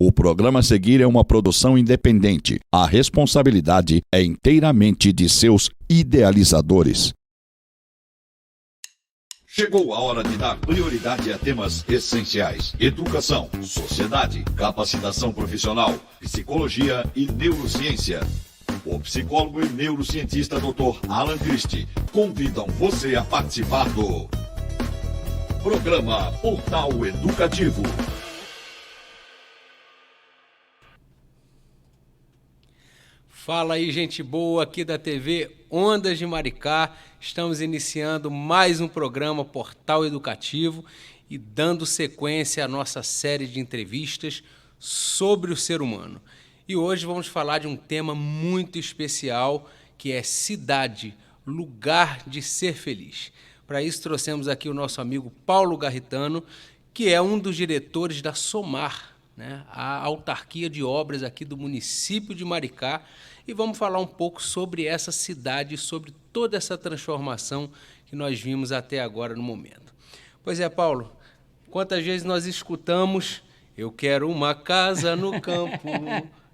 O programa a seguir é uma produção independente. A responsabilidade é inteiramente de seus idealizadores. Chegou a hora de dar prioridade a temas essenciais: educação, sociedade, capacitação profissional, psicologia e neurociência. O psicólogo e neurocientista Dr. Alan Christie convidam você a participar do programa Portal Educativo. Fala aí, gente boa, aqui da TV Ondas de Maricá. Estamos iniciando mais um programa Portal Educativo e dando sequência à nossa série de entrevistas sobre o ser humano. E hoje vamos falar de um tema muito especial, que é cidade, lugar de ser feliz. Para isso trouxemos aqui o nosso amigo Paulo Garritano, que é um dos diretores da SOMAR, né, a autarquia de obras aqui do município de Maricá, e vamos falar um pouco sobre essa cidade, sobre toda essa transformação que nós vimos até agora no momento. Pois é, Paulo, quantas vezes nós escutamos "eu quero uma casa no campo",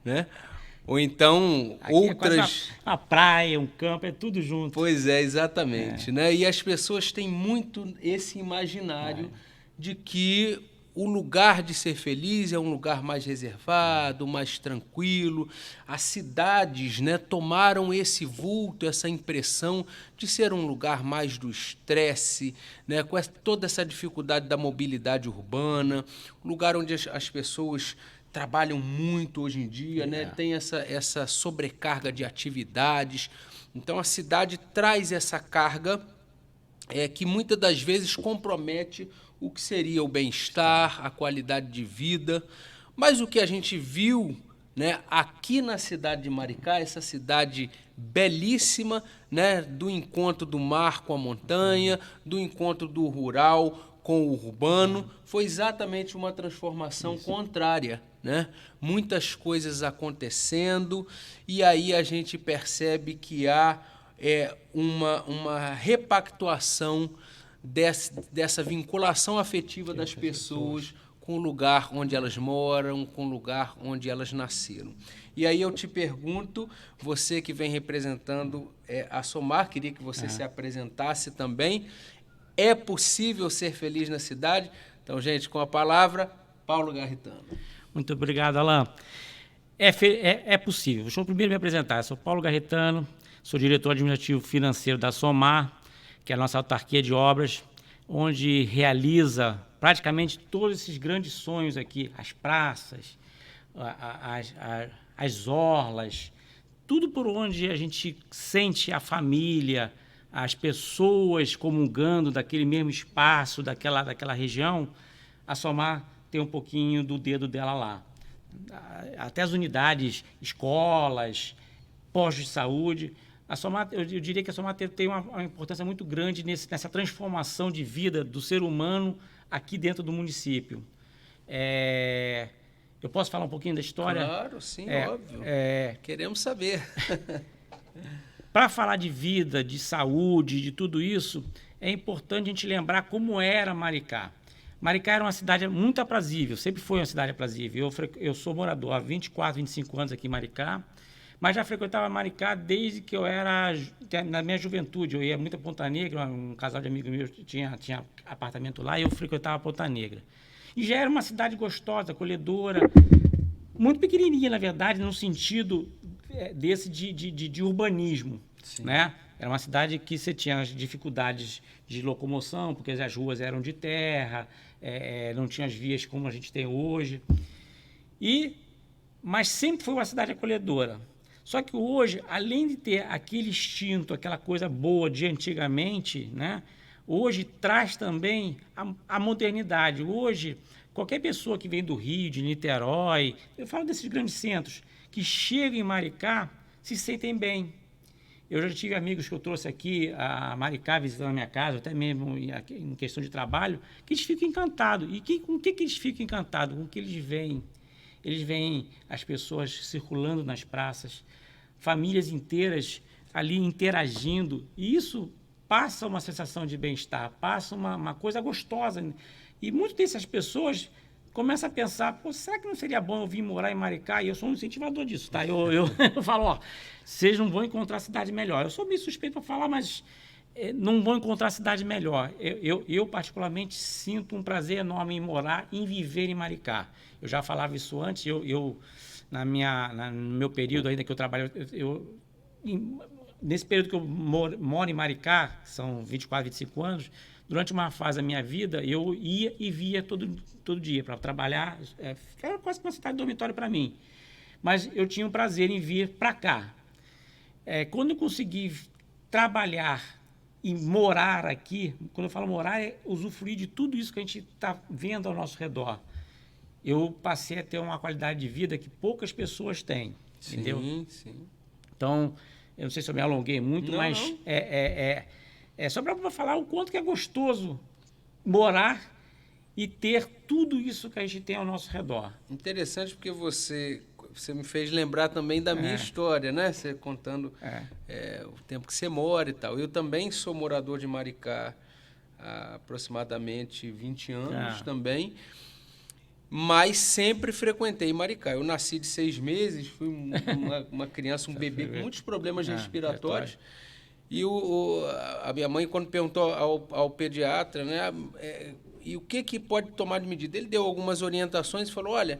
né? Ou então aqui outras... É uma praia, um campo, é tudo junto. Pois é, exatamente. Né? E as pessoas têm muito esse imaginário de que o lugar de ser feliz é um lugar mais reservado, mais tranquilo. As cidades, né, tomaram esse vulto, essa impressão de ser um lugar mais do estresse, né, com toda essa dificuldade da mobilidade urbana, um lugar onde as pessoas trabalham muito hoje em dia, né, tem essa sobrecarga de atividades. Então, a cidade traz essa carga que muitas das vezes compromete o que seria o bem-estar, a qualidade de vida. Mas o que a gente viu, né, aqui na cidade de Maricá, essa cidade belíssima, né, do encontro do mar com a montanha, do encontro do rural com o urbano, foi exatamente uma transformação contrária, né? Muitas coisas acontecendo, e aí a gente percebe que há uma repactuação dessa vinculação afetiva das pessoas com o lugar onde elas moram, com o lugar onde elas nasceram. E aí eu te pergunto, você que vem representando a SOMAR, queria que você se apresentasse também. É possível ser feliz na cidade? Então, gente, com a palavra, Paulo Garritano. Muito obrigado, Alan. É possível. Deixa eu primeiro me apresentar. Eu sou Paulo Garritano, sou diretor administrativo financeiro da SOMAR, que é a nossa autarquia de obras, onde realiza praticamente todos esses grandes sonhos aqui, as praças, as orlas, tudo por onde a gente sente a família, as pessoas comungando daquele mesmo espaço, daquela região. A SOMAR tem um pouquinho do dedo dela lá. Até as unidades, escolas, postos de saúde. A SOMAR, eu diria que a SOMAR tem uma importância muito grande nessa transformação de vida do ser humano aqui dentro do município. Eu posso falar um pouquinho da história? Claro, sim, óbvio. Queremos saber. Para falar de vida, de saúde, de tudo isso, é importante a gente lembrar como era Maricá. Maricá era uma cidade muito aprazível, sempre foi uma cidade aprazível. Eu sou morador há 24, 25 anos aqui em Maricá, mas já frequentava Maricá desde que eu era na minha juventude. Eu ia muito a Ponta Negra, um casal de amigos meus tinha apartamento lá e eu frequentava Ponta Negra. E já era uma cidade gostosa, acolhedora, muito pequenininha, na verdade, no sentido desse de urbanismo, né? Era uma cidade que você tinha as dificuldades de locomoção, porque as ruas eram de terra, não tinha as vias como a gente tem hoje. Mas sempre foi uma cidade acolhedora. Só que hoje, além de ter aquele instinto, aquela coisa boa de antigamente, né, hoje traz também a modernidade. Hoje, qualquer pessoa que vem do Rio, de Niterói, eu falo desses grandes centros, que chegam em Maricá, se sentem bem. Eu já tive amigos que eu trouxe aqui a Maricá visitando a minha casa, até mesmo em questão de trabalho, que eles ficam encantados. E com o que eles ficam encantados? Com o que eles veem. Eles veem as pessoas circulando nas praças, famílias inteiras ali interagindo, e isso passa uma sensação de bem-estar, passa uma coisa gostosa. E muitas dessas pessoas começa a pensar, pô, será que não seria bom eu vir morar em Maricá? E eu sou um incentivador disso, tá? Eu falo, ó, vocês não vão encontrar cidade melhor. Eu sou meio suspeito para falar, mas não vão encontrar cidade melhor. Eu, particularmente, sinto um prazer enorme em morar, em viver em Maricá. Eu já falava isso antes, no meu período ainda que eu trabalho, nesse período que eu moro em Maricá, são 24, 25 anos, durante uma fase da minha vida, eu ia e via todo dia para trabalhar. Era quase uma cidade de dormitório para mim. Mas eu tinha o prazer em vir para cá. Quando eu consegui trabalhar e morar aqui, quando eu falo morar, é usufruir de tudo isso que a gente está vendo ao nosso redor. Eu passei a ter uma qualidade de vida que poucas pessoas têm, entendeu? Sim. Então, eu não sei se eu me alonguei muito, mas não. Só para falar o quanto que é gostoso morar e ter tudo isso que a gente tem ao nosso redor. Interessante porque você me fez lembrar também da minha história, né? Você contando o tempo que você mora e tal. Eu também sou morador de Maricá há aproximadamente 20 anos também, mas sempre frequentei Maricá. Eu nasci de 6 meses, fui uma criança, um bebê com muitos problemas respiratórios. E a minha mãe, quando perguntou ao pediatra, né, e o que pode tomar de medida, ele deu algumas orientações e falou, olha,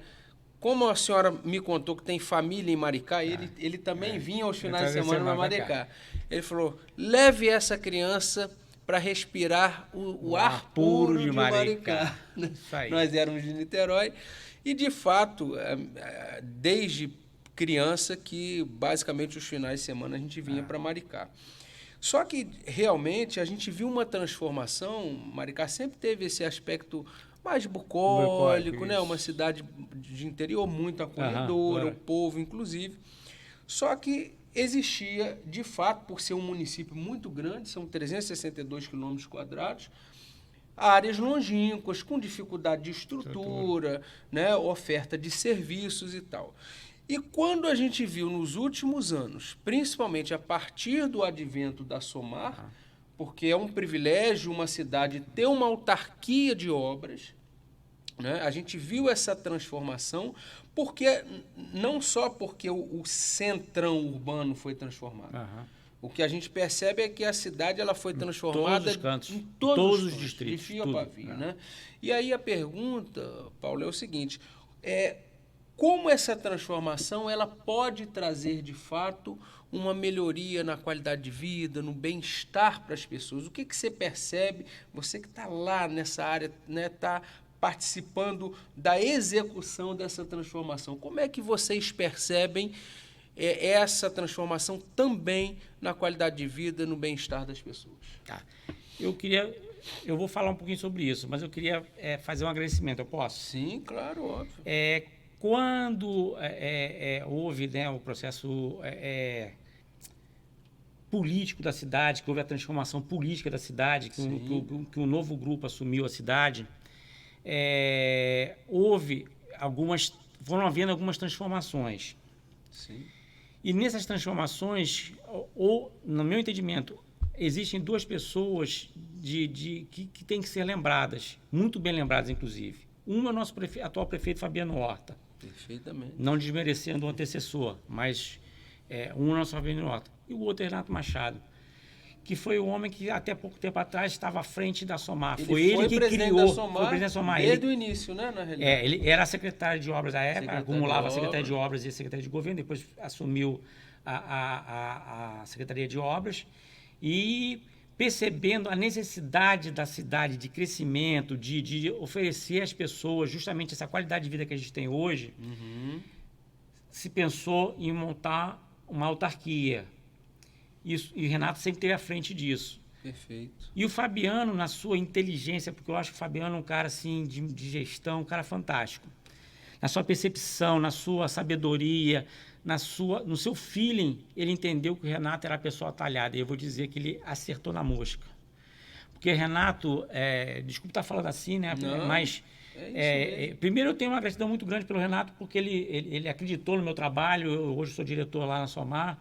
como a senhora me contou que tem família em Maricá, ele também vinha aos finais de semana para Maricá. Ele falou, leve essa criança para respirar o ar puro de Maricá. Nós éramos de Niterói e, de fato, desde criança que, basicamente, os finais de semana a gente vinha para Maricá. Só que, realmente, a gente viu uma transformação. Maricá sempre teve esse aspecto mais bucólico, né? Uma cidade de interior muito acolhedora, o povo, inclusive. Só que existia, de fato, por ser um município muito grande, são 362 quilômetros quadrados, áreas longínquas, com dificuldade de estrutura, né? Oferta de serviços e tal. E quando a gente viu nos últimos anos, principalmente a partir do advento da SOMAR, porque é um privilégio uma cidade ter uma autarquia de obras, né? A gente viu essa transformação, porque não só porque o centrão urbano foi transformado. O que a gente percebe é que a cidade ela foi transformada em todos os distritos, de fio a pavio, né? E aí a pergunta, Paulo, é o seguinte, como essa transformação ela pode trazer, de fato, uma melhoria na qualidade de vida, no bem-estar para as pessoas? O que você percebe, você que está lá nessa área, né, está participando da execução dessa transformação? Como é que vocês percebem essa transformação também na qualidade de vida, no bem-estar das pessoas? Tá. Eu vou falar um pouquinho sobre isso, mas eu queria fazer um agradecimento, eu posso? Sim, claro, óbvio. Quando houve, né, o processo político da cidade, que houve a transformação política da cidade, que um novo grupo assumiu a cidade, foram havendo algumas transformações. Sim. E nessas transformações, no meu entendimento, existem duas pessoas que têm que ser lembradas, muito bem lembradas, inclusive. Uma é o nosso atual prefeito Fabiano Horta. Perfeitamente. Não desmerecendo o antecessor, mas um é o nosso Fabiano Horta. E o outro é Renato Machado, que foi o homem que até pouco tempo atrás estava à frente da SOMAR. Foi ele que criou, foi presidente da SOMAR. Desde o início, né, na realidade. Ele era secretário de obras à época, acumulava a secretaria de obras e a secretaria de governo, depois assumiu a secretaria de obras e percebendo a necessidade da cidade de crescimento, de oferecer às pessoas justamente essa qualidade de vida que a gente tem hoje, se pensou em montar uma autarquia. E o Renato sempre esteve à frente disso. Perfeito. E o Fabiano, na sua inteligência, porque eu acho que o Fabiano é um cara assim, de gestão, um cara fantástico. Na sua percepção, na sua sabedoria, no seu feeling, ele entendeu que o Renato era a pessoa talhada. E eu vou dizer que ele acertou na mosca. Porque Renato, desculpa estar falando assim, né? Não, mas primeiro eu tenho uma gratidão muito grande pelo Renato, porque ele acreditou no meu trabalho. Eu hoje sou diretor lá na SOMAR.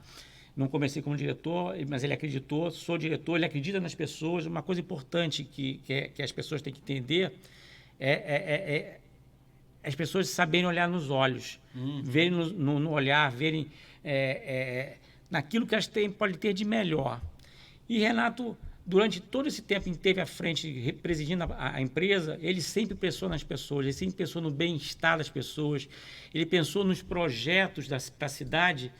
Não comecei como diretor, mas ele acreditou, sou diretor, ele acredita nas pessoas. Uma coisa importante que as pessoas têm que entender as pessoas saberem olhar nos olhos, verem no olhar, verem naquilo que elas podem ter de melhor. E Renato, durante todo esse tempo em que esteve à frente, presidindo a empresa, ele sempre pensou nas pessoas, ele sempre pensou no bem-estar das pessoas, ele pensou nos projetos da cidade,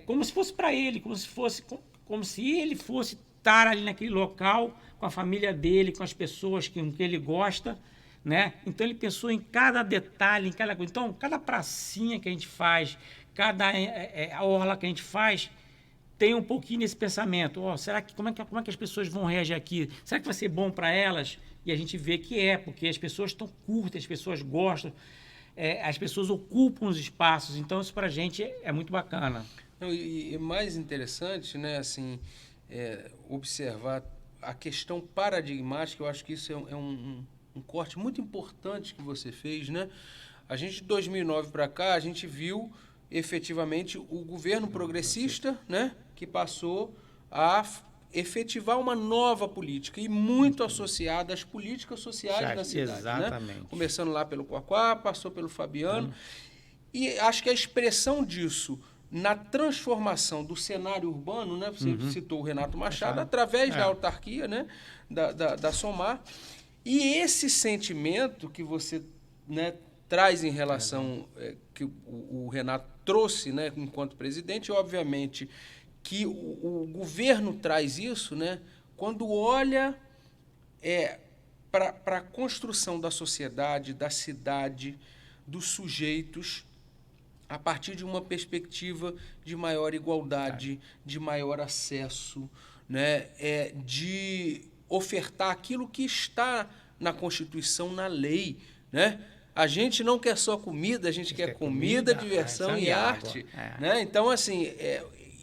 como se fosse para ele, como se ele fosse estar ali naquele local com a família dele, com as pessoas que ele gosta, né? Então ele pensou em cada detalhe, em cada coisa. Então, cada pracinha que a gente faz, cada orla que a gente faz, tem um pouquinho nesse pensamento. Será que como é que as pessoas vão reagir aqui? Será que vai ser bom para elas? E a gente vê que porque as pessoas estão curtas, as pessoas gostam, as pessoas ocupam os espaços. Então, isso para a gente é muito bacana. Não, e mais interessante, né, assim, observar a questão paradigmática. Eu acho que isso é um corte muito importante que você fez, né? A gente, de 2009 para cá, a gente viu efetivamente o governo progressista, né, que passou a efetivar uma nova política e muito associada às políticas sociais da cidade. Exatamente. Né? Começando lá pelo Quaquá, passou pelo Fabiano. E acho que a expressão disso na transformação do cenário urbano, né? Você citou o Renato Machado, através da autarquia, né? da SOMAR. E esse sentimento que você, né, traz em relação que o Renato trouxe, né, enquanto presidente, obviamente que o governo traz isso, né, quando olha para a construção da sociedade, da cidade, dos sujeitos, a partir de uma perspectiva de maior igualdade, de maior acesso, né, de ofertar aquilo que está na Constituição, na lei, né? A gente não quer só comida, a gente quer comida, diversão e arte. Né? Então, assim,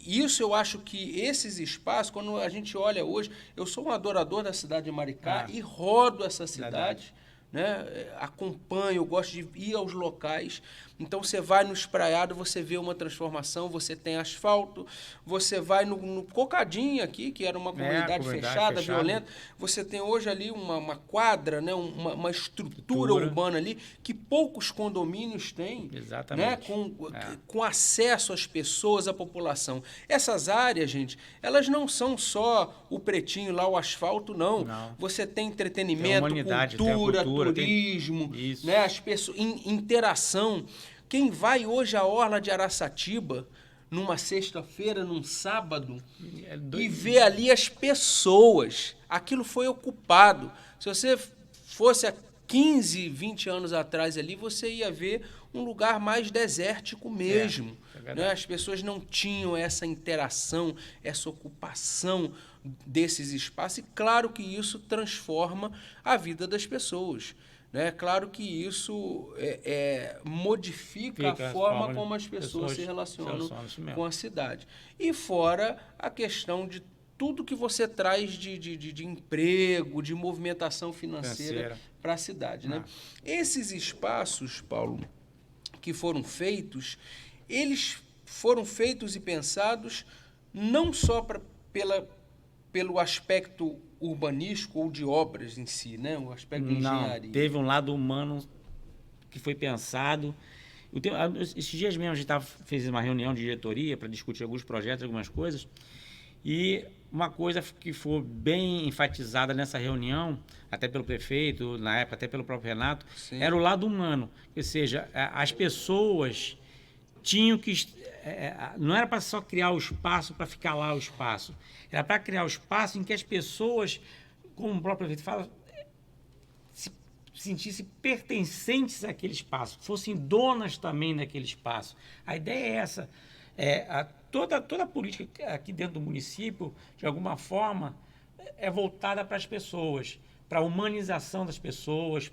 isso eu acho que esses espaços, quando a gente olha hoje, eu sou um adorador da cidade de Maricá e rodo essa cidade, né? Acompanho, eu gosto de ir aos locais. Então, você vai no Espraiado, você vê uma transformação, você tem asfalto, você vai no Cocadinho aqui, que era uma comunidade fechada, violenta, você tem hoje ali uma quadra, né? uma estrutura urbana ali, que poucos condomínios têm, né? Com acesso às pessoas, à população. Essas áreas, gente, elas não são só o pretinho lá, o asfalto, não. Você tem entretenimento, cultura, turismo, né? As pessoas, interação. Quem vai hoje à orla de Araçatiba, numa sexta-feira, num sábado, e vê ali as pessoas, aquilo foi ocupado. Se você fosse há 15, 20 anos atrás ali, você ia ver um lugar mais desértico mesmo. Né? As pessoas não tinham essa interação, essa ocupação desses espaços, e claro que isso transforma a vida das pessoas. Né? Claro que isso modifica a forma como as pessoas se relacionam com a cidade. E fora a questão de tudo que você traz de emprego, de movimentação financeira para a cidade. Né? Esses espaços, Paulo, que foram feitos, eles foram feitos e pensados não só pelo aspecto urbanístico ou de obras em si, né? O aspecto de engenharia. Teve um lado humano que foi pensado. Esses dias mesmo a gente fez uma reunião de diretoria para discutir alguns projetos, algumas coisas, e uma coisa que foi bem enfatizada nessa reunião, até pelo prefeito, na época até pelo próprio Renato, era o lado humano. Ou seja, as pessoas tinham que... não era para só criar o espaço para ficar lá o espaço. Era para criar o espaço em que as pessoas, como o próprio prefeito fala, se sentissem pertencentes àquele espaço, fossem donas também daquele espaço. A ideia é essa. Toda a política aqui dentro do município, de alguma forma, é voltada para as pessoas, para a humanização das pessoas.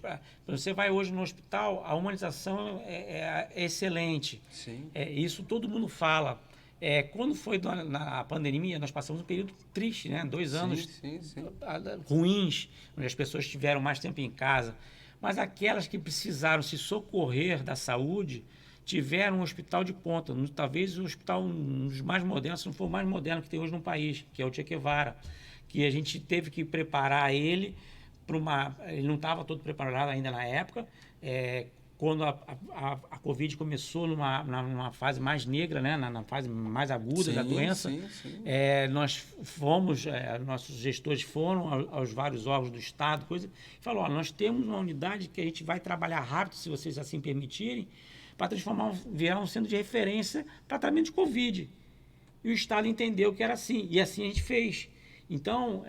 Você vai hoje no hospital, a humanização é excelente. Sim. Isso todo mundo fala. Quando foi na pandemia, nós passamos um período triste, né? 2 anos ruins, onde as pessoas tiveram mais tempo em casa. Mas aquelas que precisaram se socorrer da saúde tiveram um hospital de ponta. Talvez o hospital, um dos mais modernos, se não for o mais moderno que tem hoje no país, que é o Che Guevara, que a gente teve que preparar ele para ele não estava todo preparado ainda na época, quando a Covid começou numa fase mais negra, né? Na fase mais aguda da doença, nós fomos, nossos gestores foram aos vários órgãos do Estado, coisa, e falou, nós temos uma unidade que a gente vai trabalhar rápido, se vocês assim permitirem, para virar um centro de referência para tratamento de Covid. E o Estado entendeu que era assim, e assim a gente fez. Então,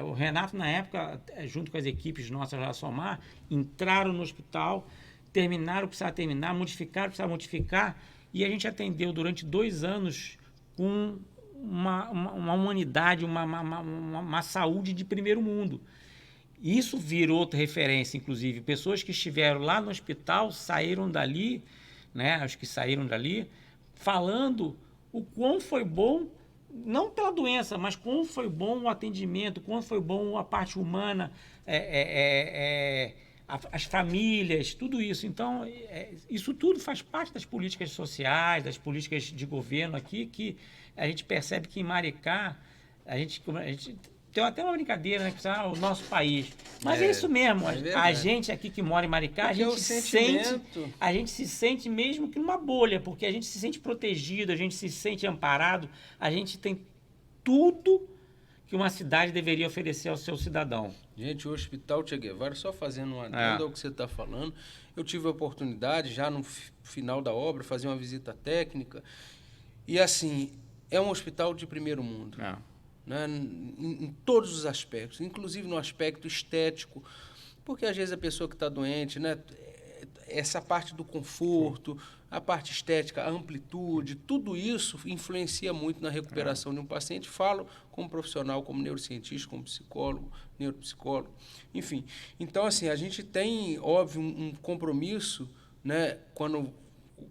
o Renato, na época, junto com as equipes nossas da Somar, entraram no hospital, terminaram o que precisava terminar, modificaram o que precisava modificar, e a gente atendeu durante 2 anos com uma humanidade, uma saúde de primeiro mundo. Isso virou outra referência, inclusive. Pessoas que estiveram lá no hospital saíram dali, né, os que saíram dali, falando o quão foi bom, não pela doença, mas quão foi bom o atendimento, quão foi bom a parte humana, as famílias, tudo isso. Então, isso tudo faz parte das políticas sociais, das políticas de governo aqui, que a gente percebe que em Maricá, a gente tem até uma brincadeira, né? Que o nosso país. Mas é isso mesmo. A gente aqui que mora em Maricá, a gente se sente mesmo que numa bolha, porque a gente se sente protegido, a gente se sente amparado, a gente tem tudo que uma cidade deveria oferecer ao seu cidadão. Gente, o Hospital Che Guevara, só fazendo uma adenda ao que você está falando, eu tive a oportunidade, já no final da obra, fazer uma visita técnica, e assim, é um hospital de primeiro mundo. Né, em todos os aspectos, inclusive no aspecto estético, porque às vezes a pessoa que está doente, né, essa parte do conforto, a parte estética, a amplitude, tudo isso influencia muito na recuperação de um paciente. Falo como profissional, como neurocientista, como psicólogo, neuropsicólogo, enfim. Então, assim, a gente tem, óbvio, um compromisso, né, quando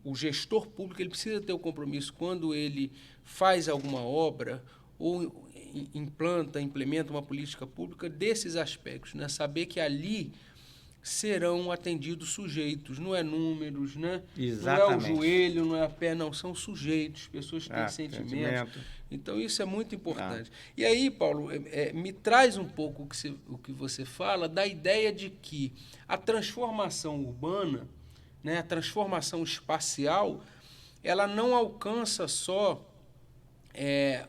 o gestor público ele precisa ter o compromisso quando ele faz alguma obra ou implementa uma política pública desses aspectos, né? Saber que ali serão atendidos sujeitos, não é números, né? Exatamente. Não é o joelho, não é a pé, não, são sujeitos, pessoas que têm sentimentos. Então, isso é muito importante. E aí, Paulo, me traz um pouco o que você fala da ideia de que a transformação urbana, né, a transformação espacial, ela não alcança só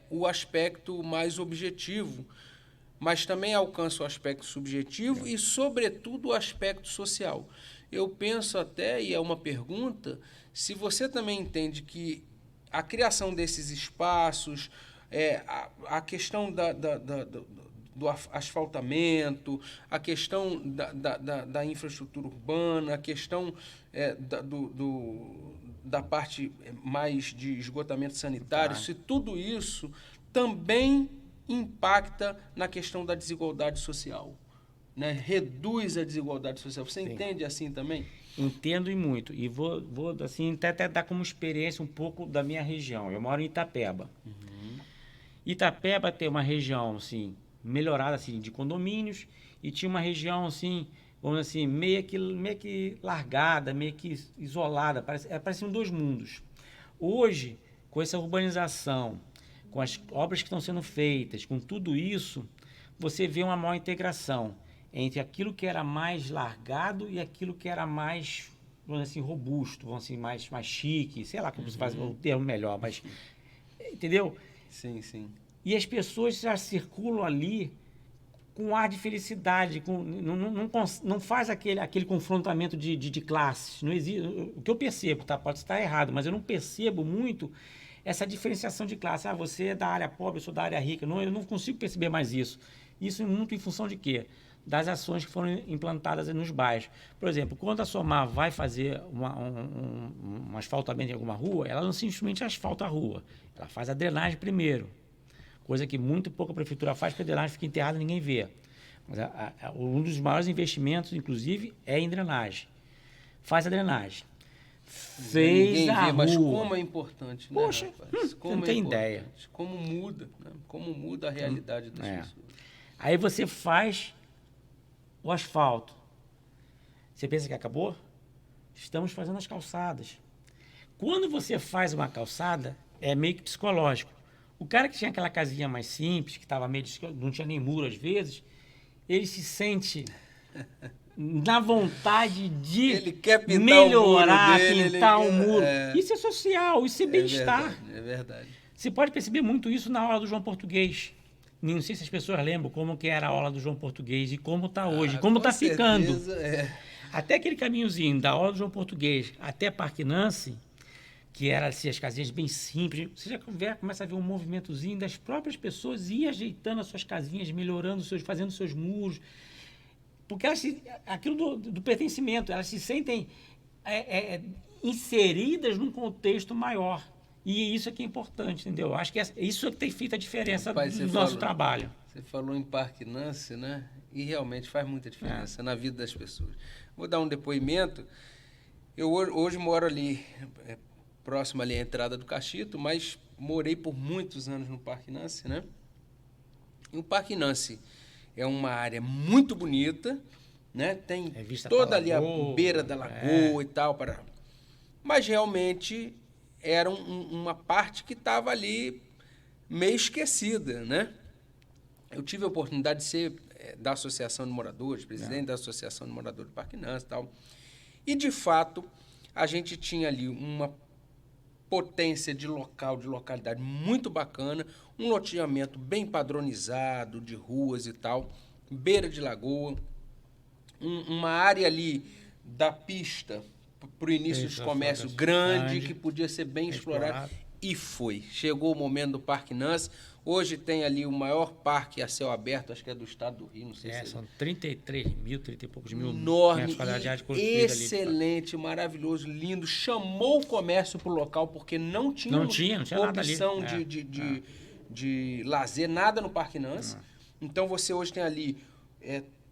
o aspecto mais objetivo, mas também alcança o aspecto subjetivo e, sobretudo, o aspecto social. Eu penso até, e é uma pergunta, se você também entende que a criação desses espaços, a questão do asfaltamento, a questão da infraestrutura urbana, a questão da parte mais de esgotamento sanitário, se tudo isso também impacta na questão da desigualdade social, né? Reduz a desigualdade social. Você entende assim também? Entendo e muito. E vou assim, até dar como experiência um pouco da minha região. Eu moro em Itapeba. Itapeba tem uma região assim, melhorada assim, de condomínios, e tinha uma região assim, vamos dizer assim, meio que largada, meio que isolada, pareciam 2 mundos. Hoje, com essa urbanização, com as obras que estão sendo feitas, com tudo isso, você vê uma maior integração entre aquilo que era mais largado e aquilo que era mais, vamos dizer assim, robusto, vamos dizer assim, mais chique, sei lá como se faz o termo melhor, mas entendeu? Sim, sim. E as pessoas já circulam ali com um ar de felicidade, não faz aquele confrontamento de classes. Não existe, o que eu percebo, tá? Pode estar errado, mas eu não percebo muito essa diferenciação de classe. Você é da área pobre, eu sou da área rica. Eu não consigo perceber mais isso. Isso é muito em função de quê? Das ações que foram implantadas nos bairros. Por exemplo, quando a Somar vai fazer um asfaltamento em alguma rua, ela não simplesmente asfalta a rua, ela faz a drenagem primeiro. Coisa que muito pouca prefeitura faz, porque a drenagem fica enterrada e ninguém vê. Mas um dos maiores investimentos, inclusive, é em drenagem. Faz a drenagem. Fez a rua. Mas como é importante, né, Poxa, rapaz? Como não tem ideia. Como muda, né? Como muda a realidade das pessoas. Aí você faz o asfalto. Você pensa que acabou? Estamos fazendo as calçadas. Quando você faz uma calçada, é meio que psicológico. O cara que tinha aquela casinha mais simples, que estava meio não tinha nem muro às vezes, ele se sente na vontade de Ele quer pintar melhorar, o muro dele, pintar ele um quer- muro. é. Isso é social, isso é bem-estar. É verdade. Você pode perceber muito isso na aula do João Português. Não sei se as pessoas lembram como que era a aula do João Português e como está hoje, como Com está ficando. certeza, é. Até aquele caminhozinho da aula do João Português até Parque Nancy, que era assim, as casinhas bem simples, você já começa a ver um movimentozinho das próprias pessoas ir ajeitando as suas casinhas, melhorando fazendo seus muros. Porque aquilo do pertencimento, elas se sentem inseridas num contexto maior. E isso é que é importante, entendeu? Acho que isso é que tem feito a diferença Rapaz, do nosso trabalho. Você falou em Parque Nancy, né? E realmente faz muita diferença na vida das pessoas. Vou dar um depoimento. Eu hoje moro ali, próximo ali à entrada do Cachito, mas morei por muitos anos no Parque Nancy, né? E o Parque Nancy é uma área muito bonita, né? Tem vista toda pra ali a lagoa, beira da lagoa e tal, mas realmente era uma parte que estava ali meio esquecida, né? Eu tive a oportunidade de ser da Associação de Moradores, presidente da Associação de Moradores do Parque Nancy e tal. E, de fato, a gente tinha ali uma potência de localidade muito bacana, um loteamento bem padronizado, de ruas e tal, beira de lagoa, uma área ali da pista para o início dos comércios grande, que podia ser bem explorado. E foi. Chegou o momento do Parque Nancy. Hoje tem ali o maior parque a céu aberto, acho que é do estado do Rio, não sei se são 33 mil, 30 e poucos mil enorme, excelente, ali. Maravilhoso, lindo. Chamou o comércio para o local, porque não tinha opção de lazer, nada no Parque Nancy. Então você hoje tem ali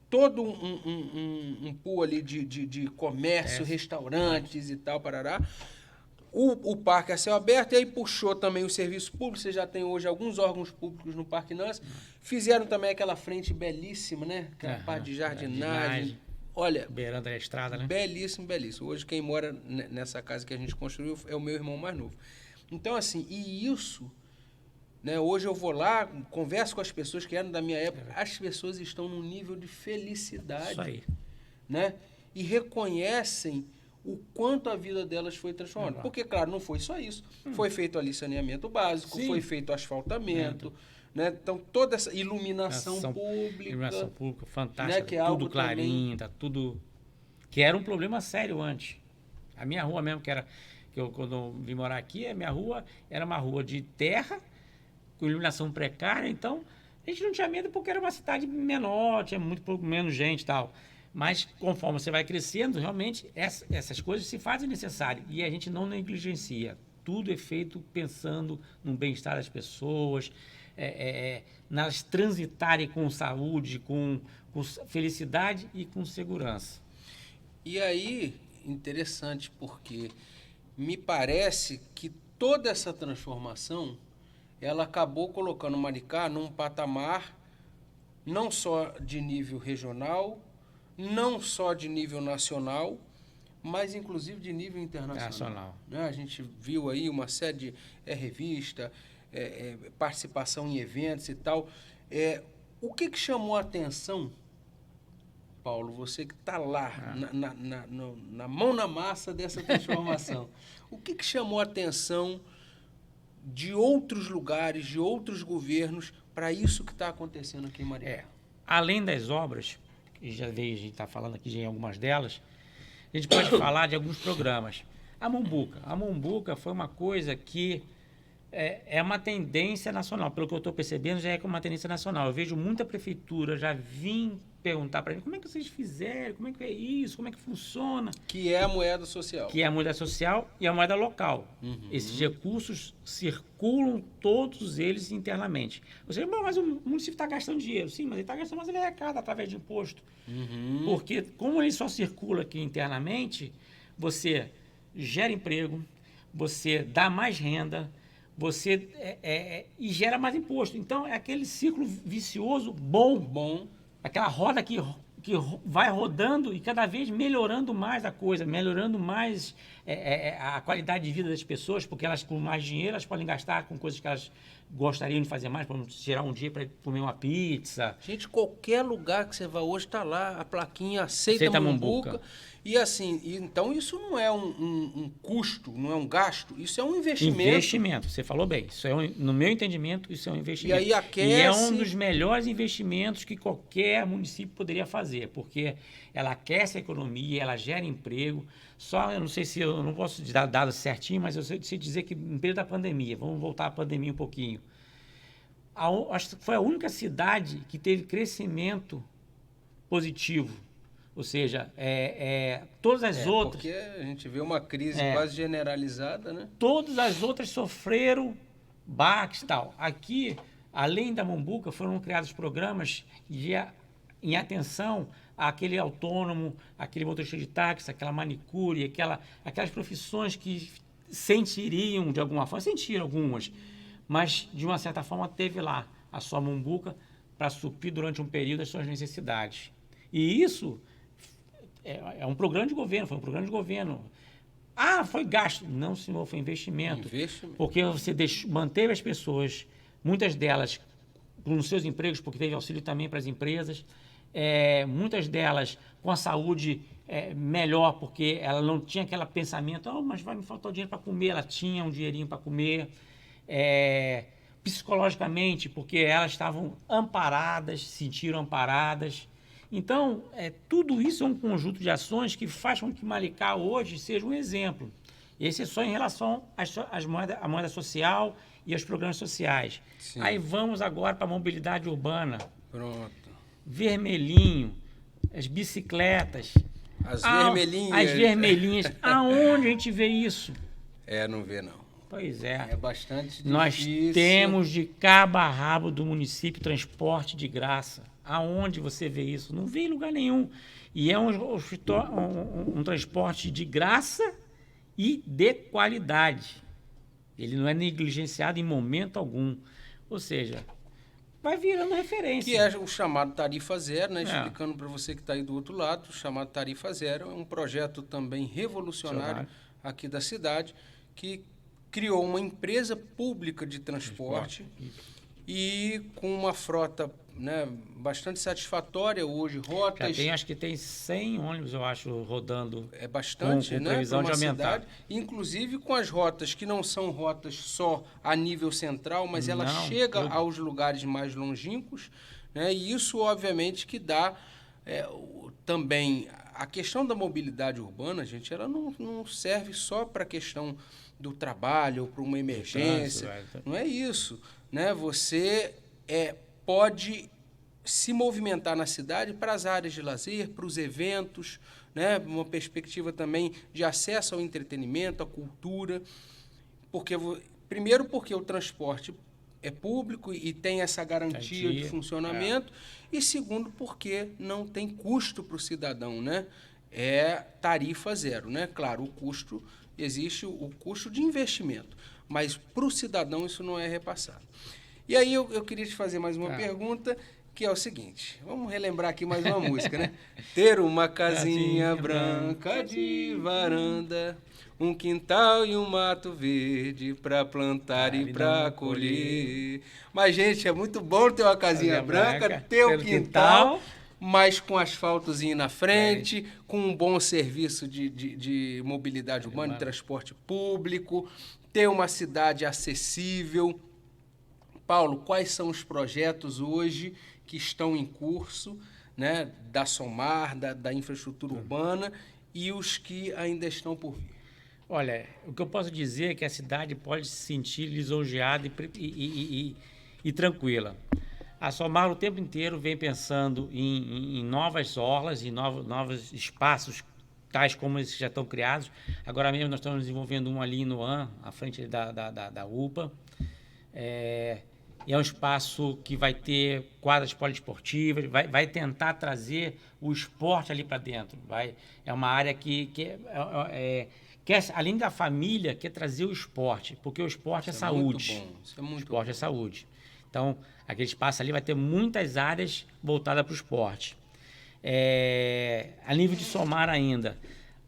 todo um pool ali de comércio, restaurantes e tal, parará. O parque a céu aberto, e aí puxou também o serviço público. Você já tem hoje alguns órgãos públicos no Parque Nancy. Fizeram também aquela frente belíssima, né? Aquela parte de jardinagem. Olha, beirando a estrada, né? Belíssimo, belíssimo. Hoje quem mora nessa casa que a gente construiu é o meu irmão mais novo. Então, assim, e isso, né? Hoje eu vou lá, converso com as pessoas que eram da minha época, as pessoas estão num nível de felicidade. Isso aí. Né? E reconhecem o quanto a vida delas foi transformada. Porque, claro, não foi só isso. Foi feito ali saneamento básico, foi feito asfaltamento, né? Então, toda essa iluminação pública. Iluminação pública, fantástica, né? Que é algo tudo clarinho, tá tudo... Que era um problema sério antes. A minha rua mesmo, quando eu vim morar aqui, a minha rua era uma rua de terra, com iluminação precária, então a gente não tinha medo porque era uma cidade menor, tinha muito menos gente e tal. Mas, conforme você vai crescendo, realmente, essas coisas se fazem necessárias. E a gente não negligencia. Tudo é feito pensando no bem-estar das pessoas, nas transitarem com saúde, com felicidade e com segurança. E aí, interessante, porque me parece que toda essa transformação, ela acabou colocando Maricá num patamar não só de nível regional, não só de nível nacional, mas inclusive de nível internacional. Né? A gente viu aí uma série de revista, participação em eventos e tal. O que chamou a atenção, Paulo, você que está lá, na mão na massa dessa transformação, o que chamou a atenção de outros lugares, de outros governos, para isso que está acontecendo aqui em Maricá? Além das obras, que já veio, a gente está falando aqui de algumas delas, a gente pode falar de alguns programas. A Mombuca foi uma coisa que é uma tendência nacional. Pelo que eu estou percebendo, já é uma tendência nacional. Eu vejo muita prefeitura já vim perguntar para mim como é que vocês fizeram, como é que é isso, como é que funciona. Que é a moeda social. Que é a moeda social e a moeda local. Esses recursos circulam todos eles internamente. Você diz, mas o município está gastando dinheiro. Sim, mas ele está gastando, mas ele arrecada através de imposto. Porque como ele só circula aqui internamente, você gera emprego, você dá mais renda, você e gera mais imposto. Então, é aquele ciclo vicioso bom. Aquela roda que vai rodando e cada vez melhorando mais a coisa, melhorando mais a qualidade de vida das pessoas, porque elas com mais dinheiro elas podem gastar com coisas que elas gostariam de fazer mais, para tirar um dia para comer uma pizza. Gente, qualquer lugar que você vá hoje está lá, a plaquinha aceita Aceita Mombuca. E assim, então isso não é um custo, não é um gasto, isso é um investimento. Investimento, você falou bem. Isso no meu entendimento, isso é um investimento. E aí aquece... E é um dos melhores investimentos que qualquer município poderia fazer, porque ela aquece a economia, ela gera emprego. Só, eu não sei se eu não posso dar dados certinho, mas eu sei dizer que no período da pandemia, vamos voltar à pandemia um pouquinho, acho que foi a única cidade que teve crescimento positivo. Ou seja, todas as outras... Porque a gente vê uma crise quase generalizada, né? Todas as outras sofreram baques e tal. Aqui, além da Mombuca, foram criados programas em atenção àquele autônomo, aquele motorista de táxi, aquela manicure, aquelas profissões que sentiriam de alguma forma, sentiram algumas, mas de uma certa forma teve lá a sua Mombuca para suprir durante um período as suas necessidades. E isso... É um programa de governo, foi um programa de governo. Ah, foi gasto. Não, senhor, foi investimento. Porque você manteve as pessoas, muitas delas nos seus empregos, porque teve auxílio também para as empresas, muitas delas com a saúde melhor, porque ela não tinha aquele pensamento, mas vai me faltar o dinheiro para comer, ela tinha um dinheirinho para comer. Psicologicamente, porque elas estavam amparadas, se sentiram amparadas. Então, tudo isso é um conjunto de ações que faz com que Maricá hoje seja um exemplo. Esse é só em relação à moeda social e aos programas sociais. Sim. Aí vamos agora para a mobilidade urbana. Pronto. Vermelhinho, as bicicletas. As vermelhinhas. As vermelhinhas. Aonde a gente vê isso? Não vê, não. Pois é. É bastante difícil. Nós temos de cabo a rabo do município transporte de graça. Aonde você vê isso? Não vê em lugar nenhum. E é um transporte de graça e de qualidade. Ele não é negligenciado em momento algum. Ou seja, vai virando referência. Que é o chamado Tarifa Zero, né? Explicando para você que está aí do outro lado, o chamado Tarifa Zero é um projeto também revolucionário aqui da cidade, que criou uma empresa pública de transporte e com uma frota, né, bastante satisfatória hoje, rotas... Acho que tem 100 ônibus, eu acho, rodando. É bastante, com previsão de aumentar. Cidade, inclusive com as rotas que não são rotas só a nível central, mas ela chega aos lugares mais longínquos, né, e isso, obviamente, que dá também... A questão da mobilidade urbana, gente, ela não serve só para a questão do trabalho ou para uma emergência. Não é isso, né? Você pode se movimentar na cidade para as áreas de lazer, para os eventos, né? Uma perspectiva também de acesso ao entretenimento, à cultura. Primeiro porque o transporte é público e tem essa garantia de funcionamento. E segundo porque não tem custo para o cidadão, né? É tarifa zero, né? Claro, existe o custo de investimento, mas para o cidadão isso não é repassado. E aí eu queria te fazer mais uma pergunta, que é o seguinte, vamos relembrar aqui mais uma música, né? Ter uma casinha branca de varanda, um quintal e um mato verde para plantar e para colher. Mas, gente, é muito bom ter uma casinha branca, ter um quintal, mas com asfaltozinho na frente, com um bom serviço de mobilidade urbana, de transporte público, ter uma cidade acessível. Paulo, quais são os projetos hoje que estão em curso, né, da SOMAR, da infraestrutura urbana, e os que ainda estão por vir? Olha, o que eu posso dizer é que a cidade pode se sentir lisonjeada e tranquila. A SOMAR o tempo inteiro vem pensando em novas orlas, em novos espaços, tais como esses que já estão criados. Agora mesmo nós estamos desenvolvendo um ali no AN, à frente da UPA. É um espaço que vai ter quadras poliesportivas, vai tentar trazer o esporte ali para dentro. É uma área que além da família, quer trazer o esporte, porque o esporte é saúde. Muito bom. Isso é muito esporte bom. É saúde. Então, aquele espaço ali vai ter muitas áreas voltadas para o esporte. A nível de SOMAR ainda,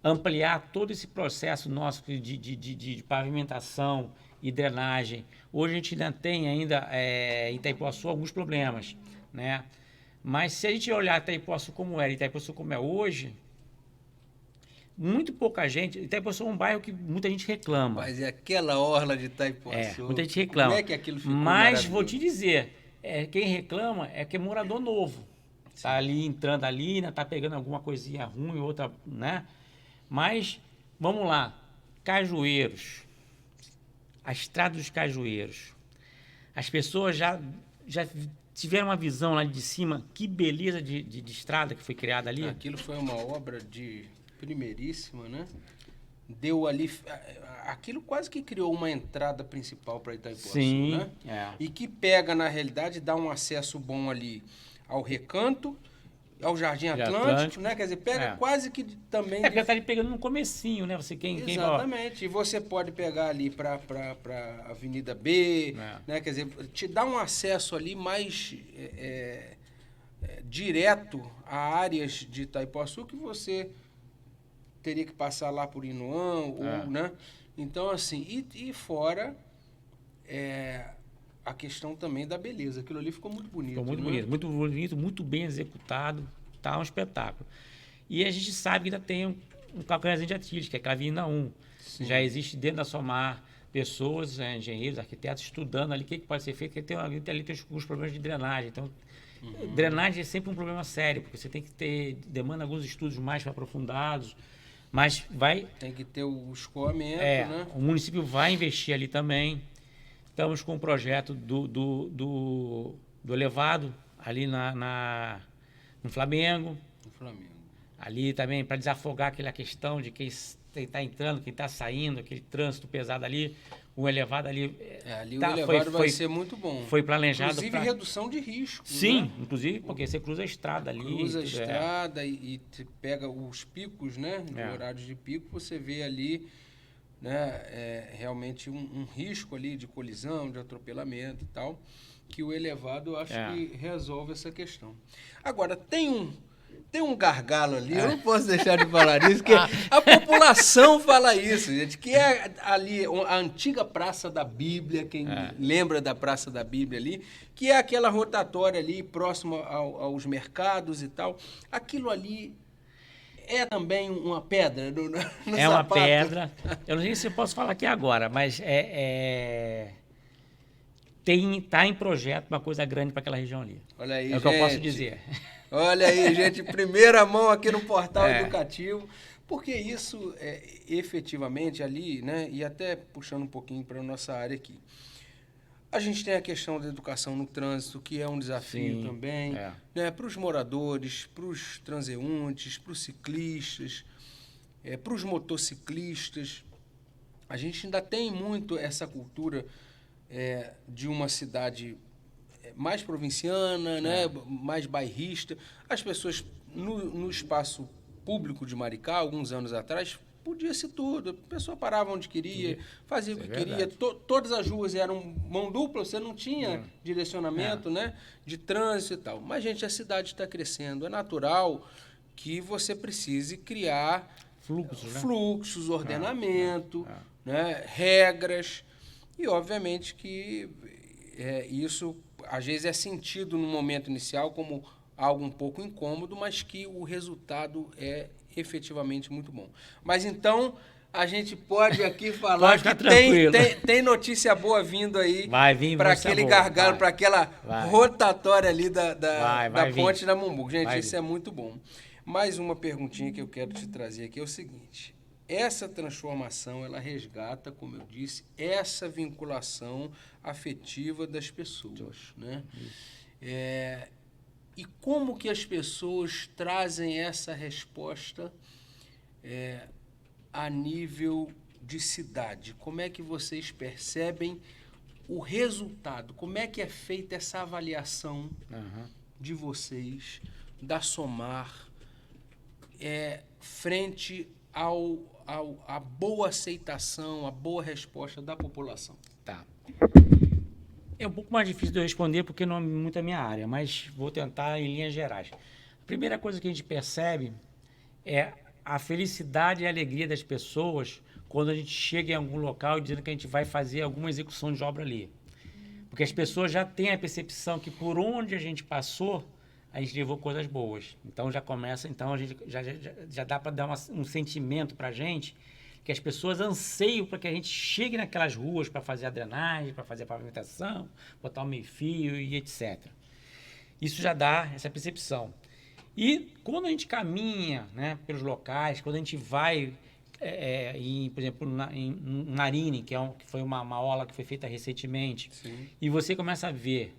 ampliar todo esse processo nosso de pavimentação e drenagem. Hoje a gente ainda tem em Itaipuaçu alguns problemas, né? Mas se a gente olhar Itaipuaçu como era e Itaipuaçu como é hoje, muito pouca gente... Itaipuaçu é um bairro que muita gente reclama. Mas é aquela orla de Itaipuaçu. Muita gente reclama. Como é que aquilo ficou Mas vou maravilhoso? te dizer, quem reclama é que é morador novo. Tá ali entrando ali, né? Tá pegando alguma coisinha ruim, outra, né? Mas, vamos lá. Cajueiros. A estrada dos Cajueiros. As pessoas já tiveram uma visão lá de cima, que beleza de estrada que foi criada ali. Aquilo foi uma obra de primeiríssima, né? Deu ali... Aquilo quase que criou uma entrada principal para Itaipuaçu, Sim, né? E que pega, na realidade, dá um acesso bom ali ao Recanto, ao Jardim Atlântico, né? Quer dizer, pega quase que também... porque tá ali pegando no comecinho, né? Exatamente. E você pode pegar ali para Avenida B, né? Quer dizer, te dá um acesso ali mais direto a áreas de Itaipuaçu que você teria que passar lá por Inuã, ou, né? Então, assim, e fora a questão também da beleza. Aquilo ali ficou muito bonito. Ficou muito né? bonito, muito bonito, muito bem executado. Tá um espetáculo. E a gente sabe que ainda tem um calcanharzinho de Aquiles, que é a Avenida 1. Sim. Já existe dentro da SOMAR pessoas, engenheiros, arquitetos, estudando ali o que pode ser feito, porque ali tem alguns problemas de drenagem. Então, drenagem é sempre um problema sério, porque você tem que demanda alguns estudos mais aprofundados, mas tem que ter o escoamento, né? O município vai investir ali também. Estamos com um projeto do elevado ali no Flamengo. No Flamengo. Ali também, para desafogar aquela questão de quem está entrando, quem está saindo, aquele trânsito pesado ali, o elevado ali... ali o elevado vai ser muito bom. Foi planejado... Inclusive redução de risco. Sim, né? Inclusive porque você cruza a estrada ali. Cruza a estrada e pega os picos, né? No horário de pico, você vê ali, né? Realmente um risco ali de colisão, de atropelamento e tal, que o elevado, eu acho que resolve essa questão. Agora, tem um gargalo ali, eu não posso deixar de falar isso, que a população fala isso, gente, que é ali a antiga Praça da Bíblia, quem lembra da Praça da Bíblia ali, que é aquela rotatória ali próximo aos mercados e tal. Aquilo ali é também uma pedra no É uma pedra. Eu não sei se eu posso falar aqui agora, mas tá em projeto uma coisa grande para aquela região ali. Olha aí, é o que eu posso dizer. Olha aí, gente, primeira mão aqui no Portal Educativo, porque isso efetivamente ali, né, e até puxando um pouquinho para a nossa área aqui, a gente tem a questão da educação no trânsito, que é um desafio também, né, para os moradores, para os transeuntes, para os ciclistas, para os motociclistas. A gente ainda tem muito essa cultura de uma cidade mais provinciana, né? Mais bairrista. As pessoas, no espaço público de Maricá, alguns anos atrás, podia-se tudo. A pessoa parava onde queria, fazia o que queria. Todas as ruas eram mão dupla, você não tinha direcionamento, né? De trânsito e tal. Mas, gente, a cidade está crescendo. É natural que você precise criar fluxos, ordenamento, né? Regras. E, obviamente, que isso, às vezes, é sentido no momento inicial como algo um pouco incômodo, mas que o resultado é efetivamente muito bom. Mas, então, a gente pode aqui falar que tem notícia boa vindo aí para aquele gargalo, para aquela rotatória ali da ponte da Mumbu. Gente, isso é muito bom. Mais uma perguntinha que eu quero te trazer aqui é o seguinte... Essa transformação, ela resgata, como eu disse, essa vinculação afetiva das pessoas, né? E como que as pessoas trazem essa resposta a nível de cidade? Como é que vocês percebem o resultado? Como é que é feita essa avaliação de vocês, da SOMAR, frente a boa aceitação, a boa resposta da população? Tá. É um pouco mais difícil de eu responder porque não é muito a minha área, mas vou tentar em linhas gerais. A primeira coisa que a gente percebe é a felicidade e a alegria das pessoas quando a gente chega em algum local e dizendo que a gente vai fazer alguma execução de obra ali. Porque as pessoas já têm a percepção que por onde a gente passou, a gente levou coisas boas. Então já começa, então a gente já dá para dar um sentimento para a gente que as pessoas anseiam para que a gente chegue naquelas ruas para fazer a drenagem, para fazer a pavimentação, botar o meio-fio e etc. Isso já dá essa percepção. E quando a gente caminha, né, pelos locais, quando a gente vai, por exemplo, em Narine, que foi uma aula que foi feita recentemente, sim, e você começa a ver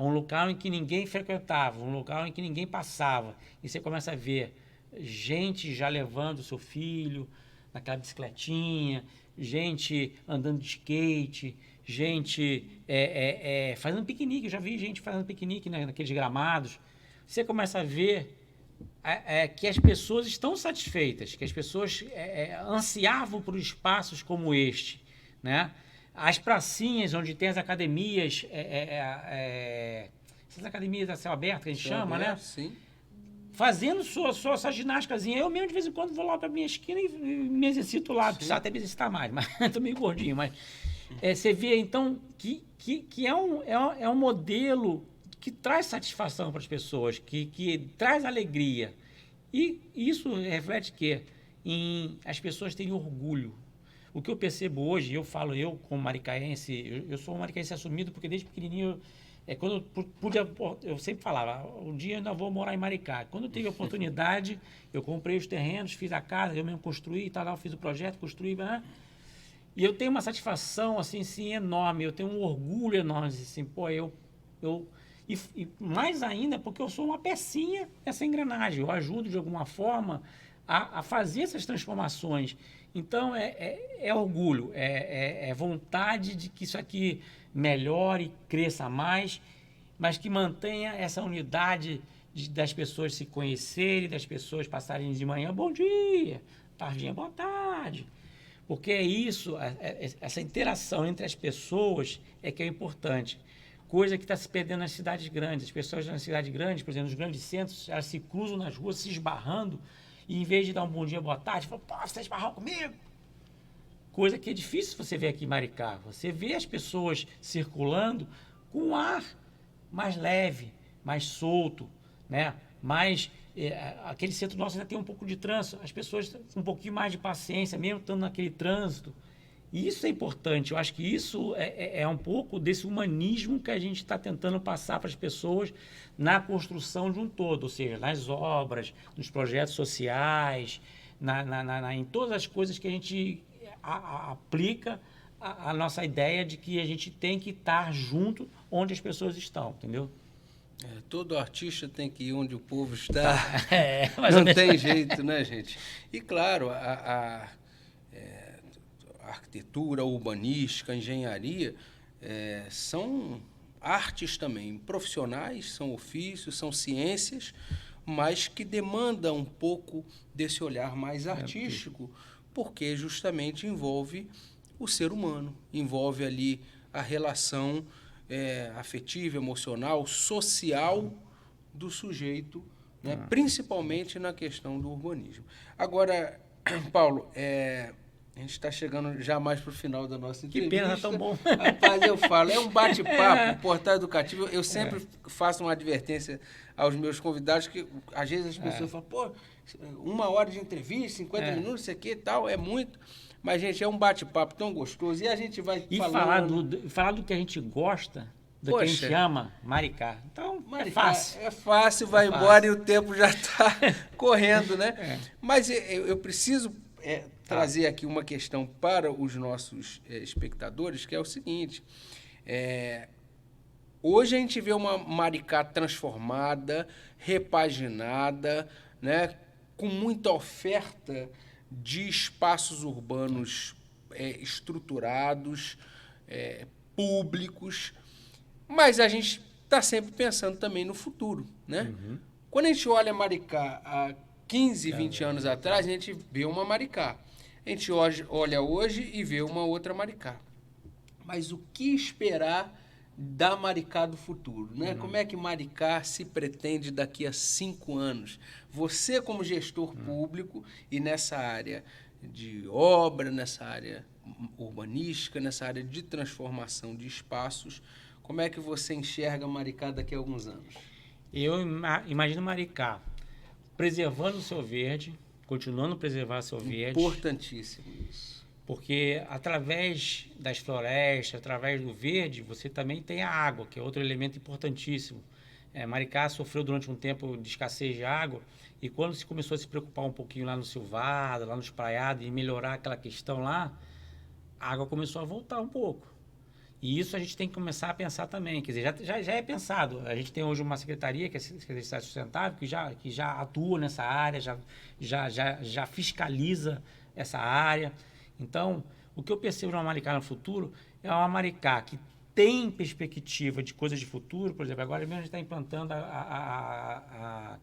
um local em que ninguém frequentava, um local em que ninguém passava, e você começa a ver gente já levando o seu filho naquela bicicletinha, gente andando de skate, gente fazendo piquenique. Eu já vi gente fazendo piquenique naqueles gramados. Você começa a ver que as pessoas estão satisfeitas, que as pessoas ansiavam por espaços como este, né? As pracinhas onde tem as academias, essas academias a céu aberto que a gente chama, né? Sim. Fazendo sua ginástica. Eu mesmo, de vez em quando, vou lá para a minha esquina e me exercito lá. Preciso até me exercitar mais, mas estou meio gordinho. Mas você vê, então, que é um modelo que traz satisfação para as pessoas, que traz alegria. E isso reflete que as pessoas terem orgulho. O que eu percebo hoje, eu como maricaense, eu sou um maricaense assumido, porque desde pequenininho, quando eu sempre falava, um dia eu ainda vou morar em Maricá. Quando eu tive a oportunidade, eu comprei os terrenos, fiz a casa, eu mesmo construí, eu fiz o projeto, construí, né? E eu tenho uma satisfação, assim, enorme, eu tenho um orgulho enorme, assim, e mais ainda porque eu sou uma pecinha dessa engrenagem, eu ajudo de alguma forma a fazer essas transformações. Então, é orgulho, é vontade de que isso aqui melhore, cresça mais, mas que mantenha essa unidade das pessoas se conhecerem, das pessoas passarem de manhã, bom dia, tardinha, boa tarde. Porque essa interação entre as pessoas que é importante. Coisa que está se perdendo nas cidades grandes. As pessoas nas cidades grandes, por exemplo, nos grandes centros, elas se cruzam nas ruas, se esbarrando, e em vez de dar um bom dia, boa tarde, falam, pô, você esbarrou comigo? Coisa que é difícil você ver aqui em Maricá. Você vê as pessoas circulando com um ar mais leve, mais solto, né? Aquele centro nosso ainda tem um pouco de trânsito. As pessoas com um pouquinho mais de paciência, mesmo estando naquele trânsito. E isso é importante. Eu acho que isso é um pouco desse humanismo que a gente está tentando passar para as pessoas na construção de um todo, ou seja, nas obras, nos projetos sociais, em todas as coisas que a gente aplica a nossa ideia de que a gente tem que estar junto onde as pessoas estão, entendeu? Todo artista tem que ir onde o povo está. Não tem jeito, né, gente? E, claro, a arquitetura, a urbanística, a engenharia são artes também, profissionais, são ofícios, são ciências, mas que demandam um pouco desse olhar mais artístico, porque justamente envolve o ser humano, envolve ali a relação afetiva, emocional, social do sujeito, né? Principalmente na questão do urbanismo. Agora, Paulo, a gente está chegando já mais para o final da nossa entrevista. Que pena, tão bom. Rapaz, eu falo, é um bate-papo, portal educativo. Eu sempre faço uma advertência aos meus convidados, que às vezes as pessoas falam, pô, 1 hora de entrevista, 50 minutos, isso aqui e tal, é muito. Mas, gente, é um bate-papo tão gostoso. E a gente vai falando... falar do que a gente gosta, do que a gente ama, Maricá. Então, Maricá, é fácil. É fácil, vai embora e o tempo já está correndo, né? Mas eu preciso trazer aqui uma questão para os nossos espectadores, que é o seguinte. Hoje a gente vê uma Maricá transformada, repaginada, né? Com muita oferta de espaços urbanos estruturados, públicos, mas a gente está sempre pensando também no futuro, né? Uhum. Quando a gente olha Maricá há 15, 20 anos atrás, a gente vê uma Maricá. A gente olha hoje e vê uma outra Maricá. Mas o que esperar da Maricá do futuro, né? Como é que Maricá se pretende daqui a 5 anos? Você como gestor público e nessa área de obra, nessa área urbanística, nessa área de transformação de espaços, como é que você enxerga Maricá daqui a alguns anos? Eu imagino Maricá preservando o seu verde, continuando a preservar seu verde. Importantíssimo isso. Porque através das florestas, através do verde, você também tem a água, que é outro elemento importantíssimo. Maricá sofreu durante um tempo de escassez de água, e quando se começou a se preocupar um pouquinho lá no Silvado, lá nos Praiados, e melhorar aquela questão lá, a água começou a voltar um pouco. E isso a gente tem que começar a pensar também. Quer dizer, já é pensado. A gente tem hoje uma secretaria, que é a Secretaria de Cidade Sustentável, que já atua nessa área, já fiscaliza essa área. Então, o que eu percebo na Maricá no futuro é uma Maricá que tem perspectiva de coisas de futuro. Por exemplo, agora mesmo a gente está implantando a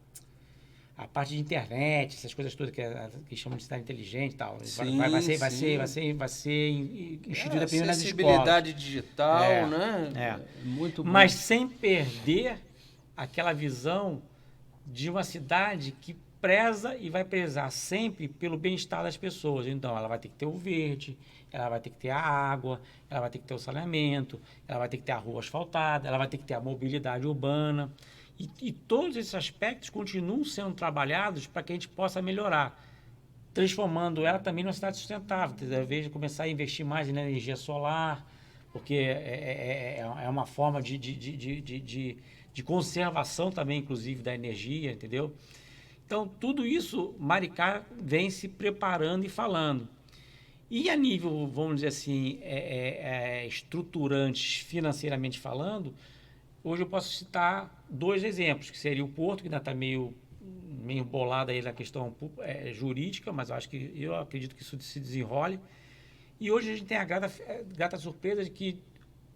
parte de internet, essas coisas todas que chamam de cidade inteligente e tal. Sim, vai ser instituída primeiro nas escolas. Acessibilidade digital, né? Muito bom. Mas sem perder aquela visão de uma cidade que preza e vai prezar sempre pelo bem-estar das pessoas. Então, ela vai ter que ter o verde, ela vai ter que ter a água, ela vai ter que ter o saneamento, ela vai ter que ter a rua asfaltada, ela vai ter que ter a mobilidade urbana. E todos esses aspectos continuam sendo trabalhados para que a gente possa melhorar, transformando ela também numa cidade sustentável. Talvez começar a investir mais na energia solar, porque é uma forma de conservação também, inclusive, da energia, entendeu? Então, tudo isso, Maricá vem se preparando e falando. E a nível, vamos dizer assim, estruturantes, financeiramente falando, hoje eu posso citar 2 exemplos, que seria o Porto, que ainda está meio bolado aí na questão jurídica, mas eu acredito que isso se desenrole. E hoje a gente tem a grata surpresa de que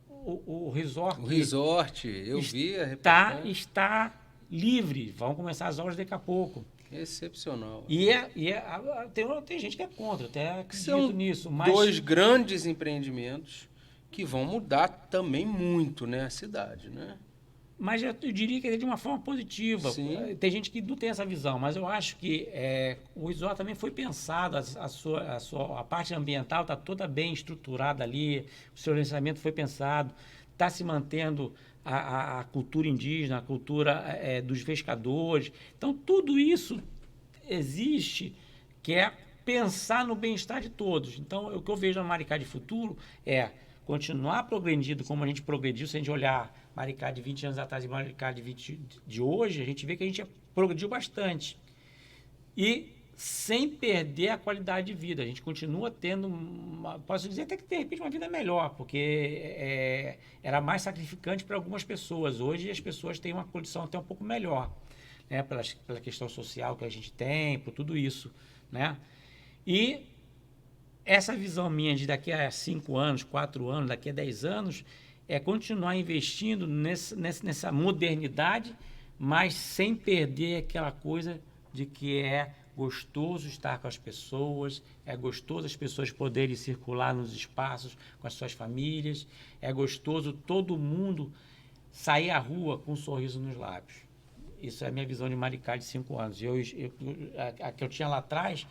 o resort... O resort, eu vi a reportagem. Está livre, vão começar as obras daqui a pouco. Excepcional. Tem gente que é contra, até acredito São nisso. Mas 2 grandes empreendimentos que vão mudar também muito, né, a cidade, né? Mas eu diria que é de uma forma positiva. Sim. Tem gente que não tem essa visão, mas eu acho que o resort também foi pensado, a parte ambiental está toda bem estruturada ali, o seu licenciamento foi pensado, está se mantendo a cultura indígena, a cultura dos pescadores. Então, tudo isso existe, que é pensar no bem-estar de todos. Então, o que eu vejo na Maricá de futuro é continuar progredindo como a gente progrediu. Se a gente olhar Maricá de 20 anos atrás e Maricá de hoje, a gente vê que a gente progrediu bastante. E sem perder a qualidade de vida. A gente continua tendo, posso dizer até que de repente uma vida melhor, porque era mais sacrificante para algumas pessoas. Hoje as pessoas têm uma condição até um pouco melhor, né? Pela questão social que a gente tem, por tudo isso, né? E essa visão minha de daqui a 5 anos, 4 anos, daqui a 10 anos, é continuar investindo nessa modernidade, mas sem perder aquela coisa de que é gostoso estar com as pessoas, é gostoso as pessoas poderem circular nos espaços com as suas famílias, é gostoso todo mundo sair à rua com um sorriso nos lábios. Isso é a minha visão de Maricá de 5 anos. A que eu tinha lá atrás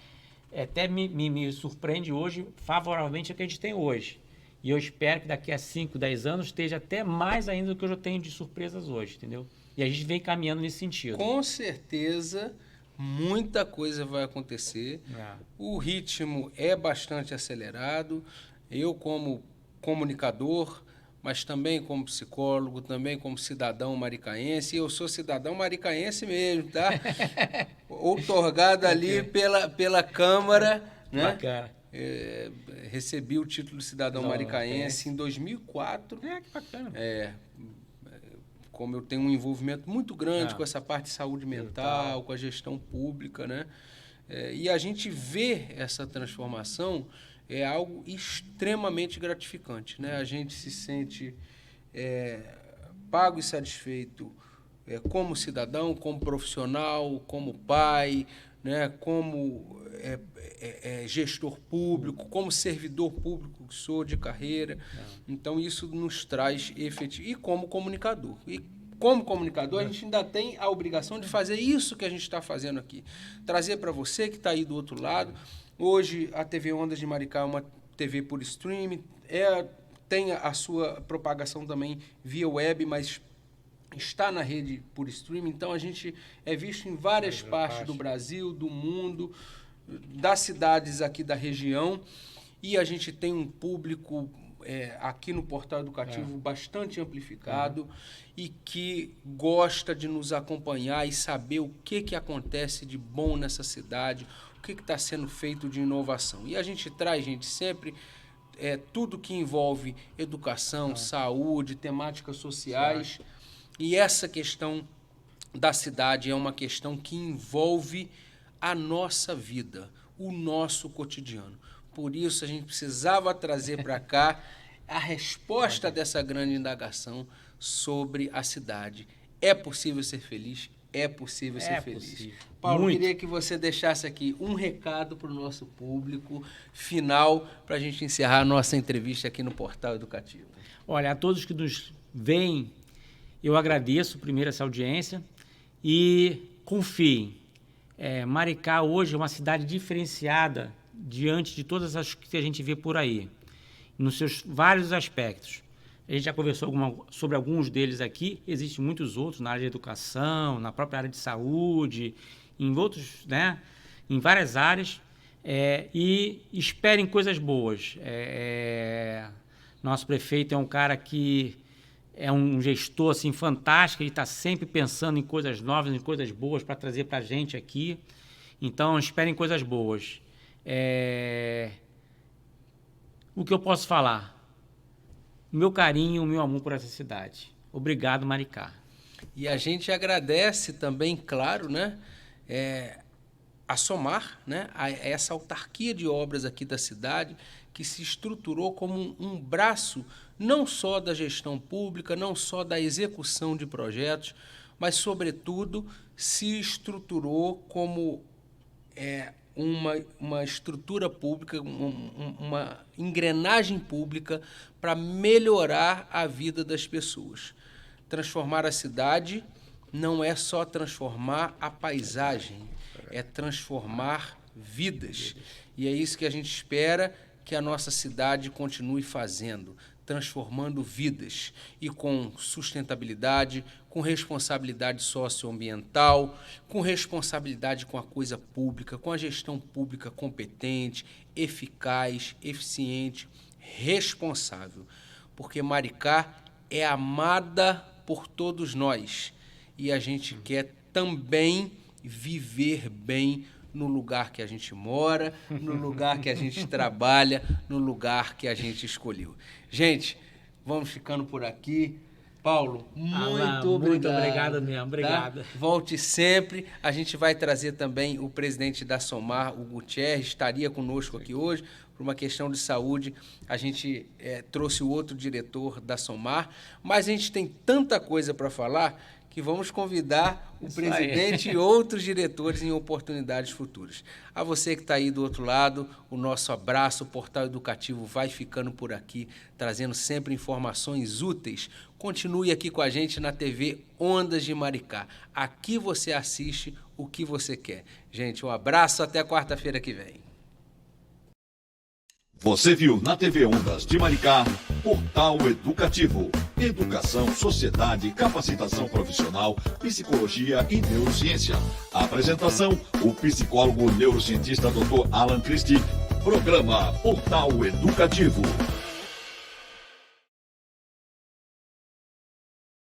até me surpreende hoje favoravelmente a que a gente tem hoje. E eu espero que daqui a 5, 10 anos esteja até mais ainda do que eu já tenho de surpresas hoje, entendeu? E a gente vem caminhando nesse sentido. Com certeza, muita coisa vai acontecer. O ritmo é bastante acelerado. Eu, como comunicador, mas também como psicólogo, também como cidadão maricaense, eu sou cidadão maricaense mesmo, tá? Outorgado ali pela Câmara, né? Bacana. Recebi o título de cidadão maricaense em 2004. Que bacana. Como eu tenho um envolvimento muito grande com essa parte de saúde mental, com a gestão pública, né? E a gente vê essa transformação é algo extremamente gratificante, né? A gente se sente pago e satisfeito como cidadão, como profissional, como pai, né? Como gestor público, como servidor público que sou de carreira. Então, isso nos traz efetivo. E como comunicador. E como comunicador, a gente ainda tem a obrigação de fazer isso que a gente está fazendo aqui. Trazer para você que está aí do outro lado. Hoje, a TV Ondas de Maricá é uma TV por streaming, tem a sua propagação também via web, mas está na rede por streaming. Então, a gente é visto em várias partes do Brasil, do mundo, das cidades aqui da região. E a gente tem um público aqui no Portal Educativo bastante amplificado e que gosta de nos acompanhar e saber o que acontece de bom nessa cidade, o que está sendo feito de inovação. E a gente traz, gente, sempre tudo que envolve educação, saúde, temáticas sociais. E essa questão da cidade é uma questão que envolve a nossa vida, o nosso cotidiano. Por isso, a gente precisava trazer para cá a resposta dessa grande indagação sobre a cidade. É possível ser feliz? É possível ser feliz. Possível. Paulo, Muito. queria que você deixasse aqui um recado para o nosso público final, para a gente encerrar a nossa entrevista aqui no Portal Educativo. Olha, a todos que nos veem, eu agradeço primeiro essa audiência e confiem. Maricá hoje é uma cidade diferenciada diante de todas as que a gente vê por aí, nos seus vários aspectos. A gente já conversou sobre alguns deles aqui, existem muitos outros na área de educação, na própria área de saúde, em outros, em várias áreas, e esperem coisas boas. Nosso prefeito é um cara que é um gestor assim, fantástico, ele está sempre pensando em coisas novas, em coisas boas para trazer para a gente aqui. Então, esperem coisas boas. O que eu posso falar? O meu carinho, o meu amor por essa cidade. Obrigado, Maricá. E a gente agradece também, claro, a SOMAR, a essa autarquia de obras aqui da cidade, que se estruturou como um braço não só da gestão pública, não só da execução de projetos, mas, sobretudo, se estruturou como uma estrutura pública, uma engrenagem pública para melhorar a vida das pessoas. Transformar a cidade não é só transformar a paisagem, é transformar vidas. E é isso que a gente espera que a nossa cidade continue fazendo, transformando vidas e com sustentabilidade, com responsabilidade socioambiental, com responsabilidade com a coisa pública, com a gestão pública competente, eficaz, eficiente, responsável. Porque Maricá é amada por todos nós e a gente quer também viver bem no lugar que a gente mora, no lugar que a gente trabalha, no lugar que a gente escolheu. Gente, vamos ficando por aqui. Paulo, muito obrigado. Muito obrigado mesmo, obrigado. Tá? Volte sempre. A gente vai trazer também o presidente da SOMAR, o Gutierrez, estaria conosco aqui hoje. Por uma questão de saúde, a gente trouxe o outro diretor da SOMAR, mas a gente tem tanta coisa para falar que vamos convidar o presidente e outros diretores em oportunidades futuras. A você que está aí do outro lado, o nosso abraço. O Portal Educativo vai ficando por aqui, trazendo sempre informações úteis. Continue aqui com a gente na TV Ondas de Maricá. Aqui você assiste o que você quer. Gente, um abraço, até quarta-feira que vem. Você viu na TV Ondas de Maricá, Portal Educativo. Educação, sociedade, capacitação profissional, psicologia e neurociência. A apresentação, o psicólogo neurocientista Dr. Alan Christie. Programa Portal Educativo.